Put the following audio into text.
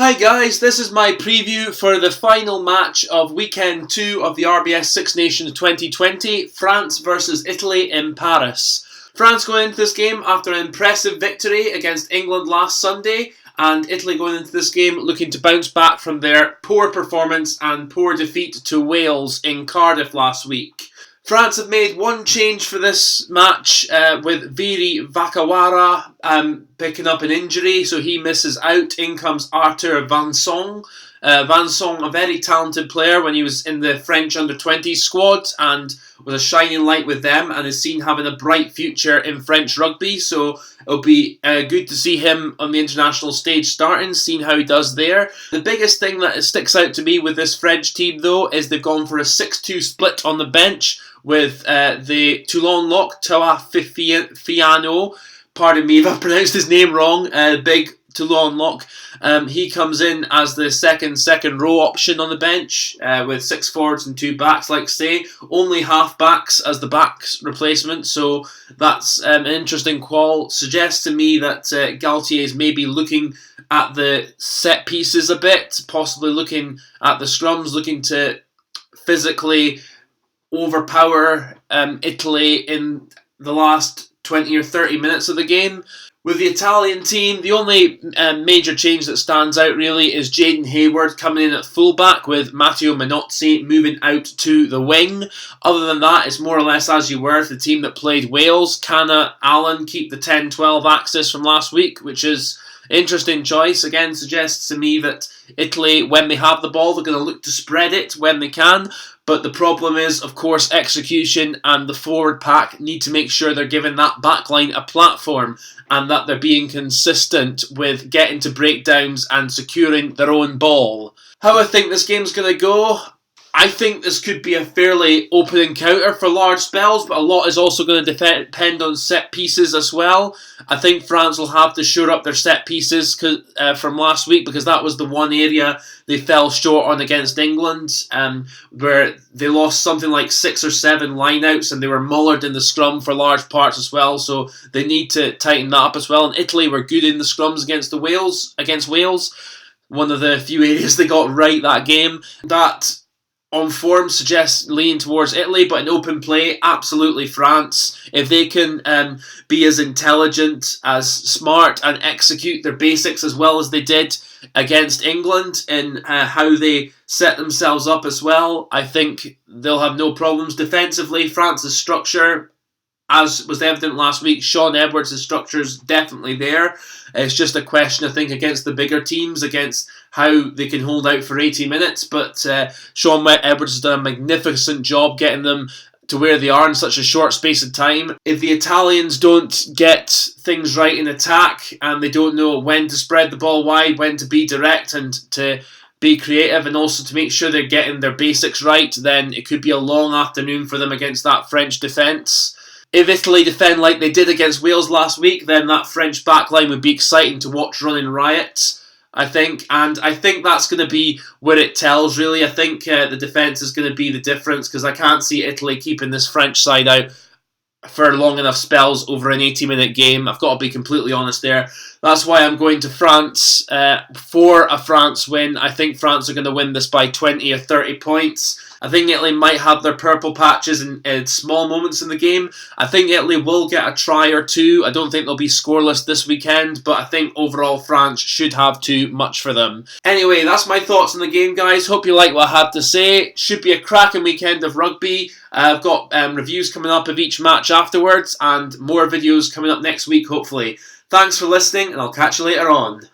Hi guys, this is my preview for the final match of weekend 2 of the RBS Six Nations 2020, France versus Italy in Paris. France going into this game after an impressive victory against England last Sunday, and Italy going into this game looking to bounce back from their poor performance and poor defeat to Wales in Cardiff last week. France have made one change for this match with Viri Vakawara picking up an injury, so he misses out. In comes Arthur Vincent. Vincent, a very talented player when he was in the French under-20 squad and was a shining light with them and is seen having a bright future in French rugby, so it'll be good to see him on the international stage starting, seeing how he does there. The biggest thing that sticks out to me with this French team though is they've gone for a 6-2 split on the bench with the Toulon lock, Toa Fiano. Pardon me if I pronounced his name wrong, big Toulon lock. He comes in as the second row option on the bench with 6 forwards and 2 backs, like say. Only half backs as the backs replacement, so that's an interesting call. Suggests to me that Galtier is maybe looking at the set pieces a bit, possibly looking at the scrums, looking to physically overpower Italy in the last 20 or 30 minutes of the game. With the Italian team, the only major change that stands out really is Jaden Hayward coming in at fullback with Matteo Minozzi moving out to the wing. Other than that, it's more or less as you were. The team that played Wales, Canna, Allen keep the 10-12 axis from last week, which is interesting choice. Again, suggests to me that Italy, when they have the ball, they're going to look to spread it when they can. But the problem is, of course, execution, and the forward pack need to make sure they're giving that backline a platform and that they're being consistent with getting to breakdowns and securing their own ball. How I think this game's going to go? I think this could be a fairly open encounter for large spells, but a lot is also going to depend on set pieces as well. I think France will have to shore up their set pieces from last week, because that was the one area they fell short on against England, where they lost something like 6 or 7 lineouts and they were mullered in the scrum for large parts as well, so they need to tighten that up as well. And Italy were good in the scrums against Wales, one of the few areas they got right that game. That on form suggests leaning towards Italy, but in open play, absolutely France. If they can be as intelligent, as smart, and execute their basics as well as they did against England in how they set themselves up as well, I think they'll have no problems defensively. France's structure, as was evident last week, Shaun Edwards' structure is definitely there. It's just a question, I think, against the bigger teams, against how they can hold out for 80 minutes. But Shaun Edwards has done a magnificent job getting them to where they are in such a short space of time. If the Italians don't get things right in attack and they don't know when to spread the ball wide, when to be direct and to be creative, and also to make sure they're getting their basics right, then it could be a long afternoon for them against that French defence. If Italy defend like they did against Wales last week, then that French backline would be exciting to watch running riot, I think. And I think that's going to be where it tells, really. I think the defence is going to be the difference, because I can't see Italy keeping this French side out for long enough spells over an 80-minute game. I've got to be completely honest there. That's why I'm going to France for a France win. I think France are going to win this by 20 or 30 points. I think Italy might have their purple patches in small moments in the game. I think Italy will get a try or two. I don't think they'll be scoreless this weekend, but I think overall France should have too much for them. Anyway, that's my thoughts on the game, guys. Hope you like what I had to say. Should be a cracking weekend of rugby. I've got reviews coming up of each match afterwards, and more videos coming up next week, hopefully. Thanks for listening, and I'll catch you later on.